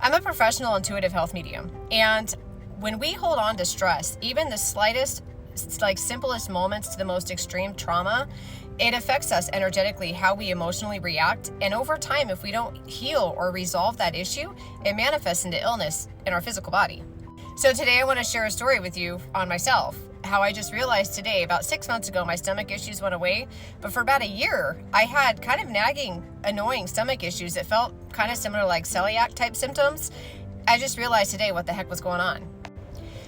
I'm a professional intuitive health medium, and when we hold on to stress, even the slightest, simplest moments to the most extreme trauma, it affects us energetically, how we emotionally react. And over time, if we don't heal or resolve that issue, it manifests into illness in our physical body. So today I want to share a story with you on myself, how I just realized today, about 6 months ago, my stomach issues went away. But for about a year, I had kind of nagging, annoying stomach issues that felt kind of similar like celiac type symptoms. I just realized today what the heck was going on.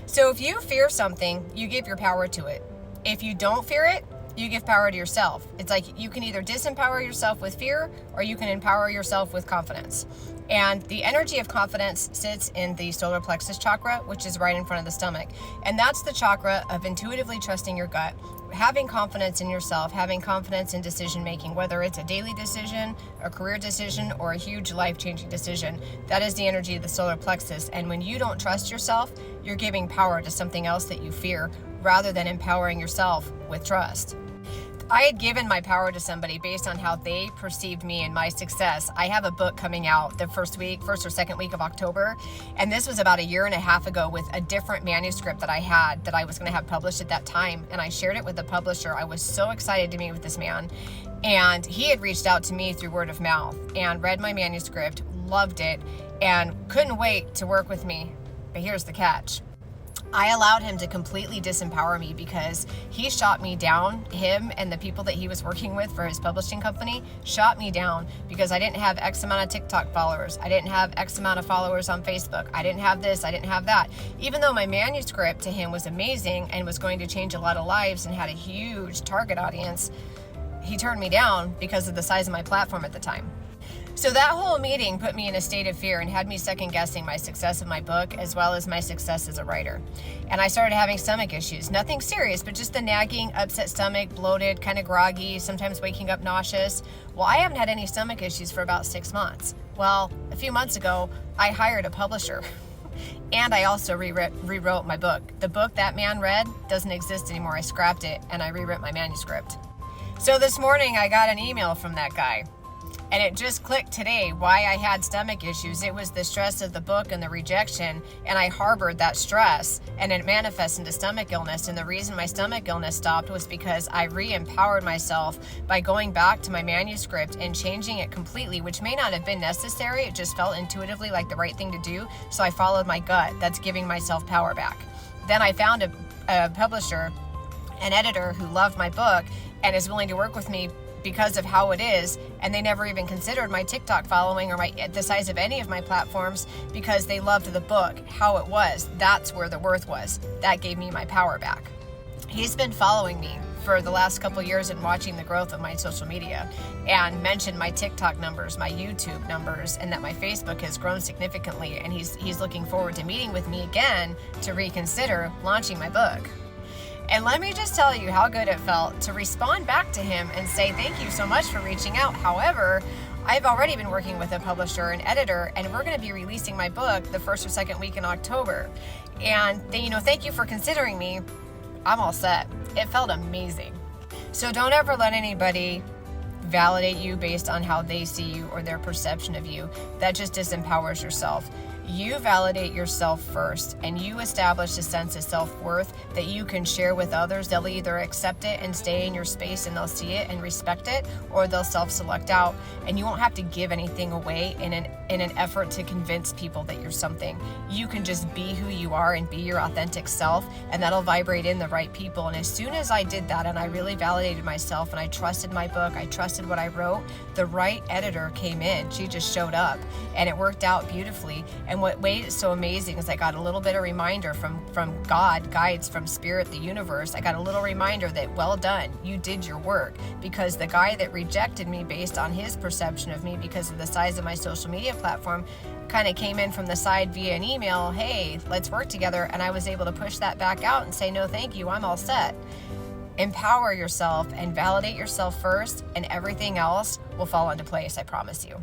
So if you fear something, you give your power to it. If you don't fear it, you give power to yourself. It's like you can either disempower yourself with fear or you can empower yourself with confidence. And the energy of confidence sits in the solar plexus chakra, which is right in front of the stomach. And that's the chakra of intuitively trusting your gut, having confidence in yourself, having confidence in decision making, whether it's a daily decision, a career decision, or a huge life-changing decision. That is the energy of the solar plexus. And when you don't trust yourself, you're giving power to something else that you fear rather than empowering yourself with trust. I had given my power to somebody based on how they perceived me and my success. I have a book coming out the first or second week of October. And this was about a year and a half ago with a different manuscript that I had that I was going to have published at that time. And I shared it with the publisher. I was so excited to meet with this man. And he had reached out to me through word of mouth and read my manuscript, loved it, and couldn't wait to work with me. But here's the catch. I allowed him to completely disempower me because he shot me down. Him and the people that he was working with for his publishing company shot me down because I didn't have X amount of TikTok followers. I didn't have X amount of followers on Facebook. I didn't have this. I didn't have that. Even though my manuscript to him was amazing and was going to change a lot of lives and had a huge target audience, he turned me down because of the size of my platform at the time. So that whole meeting put me in a state of fear and had me second guessing my success of my book as well as my success as a writer. And I started having stomach issues, nothing serious, but just the nagging, upset stomach, bloated, kind of groggy, sometimes waking up nauseous. Well, I haven't had any stomach issues for about 6 months. Well, a few months ago, I hired a publisher and I also rewrote my book. The book that man read doesn't exist anymore. I scrapped it and I rewrote my manuscript. So this morning I got an email from that guy. And it just clicked today why I had stomach issues. It was the stress of the book and the rejection, and I harbored that stress, and it manifests into stomach illness. And the reason my stomach illness stopped was because I re-empowered myself by going back to my manuscript and changing it completely, which may not have been necessary. It just felt intuitively like the right thing to do. So I followed my gut. That's giving myself power back. Then I found a publisher, an editor who loved my book and is willing to work with me because of how it is, and they never even considered my TikTok following or the size of any of my platforms because they loved the book, how it was. That's where the worth was. That gave me my power back. He's been following me for the last couple years and watching the growth of my social media and mentioned my TikTok numbers, my YouTube numbers, and that my Facebook has grown significantly, and he's looking forward to meeting with me again to reconsider launching my book. And let me just tell you how good it felt to respond back to him and say, thank you so much for reaching out. However, I've already been working with a publisher and editor, and we're going to be releasing my book the first or second week in October. And thank you for considering me. I'm all set. It felt amazing. So don't ever let anybody validate you based on how they see you or their perception of you. That just disempowers yourself. You validate yourself first, and you establish a sense of self-worth that you can share with others. They'll either accept it and stay in your space and they'll see it and respect it, or they'll self-select out, and you won't have to give anything away in an effort to convince people that you're something. You can just be who you are and be your authentic self, and that'll vibrate in the right people. And as soon as I did that and I really validated myself and I trusted my book, I trusted what I wrote, the right editor came in. She just showed up and it worked out beautifully. And what made it so amazing is I got a little bit of reminder from God, guides from Spirit, the universe. I got a little reminder that, well done, you did your work. Because the guy that rejected me based on his perception of me because of the size of my social media platform kind of came in from the side via an email, hey, let's work together. And I was able to push that back out and say, no, thank you, I'm all set. Empower yourself and validate yourself first, and everything else will fall into place, I promise you.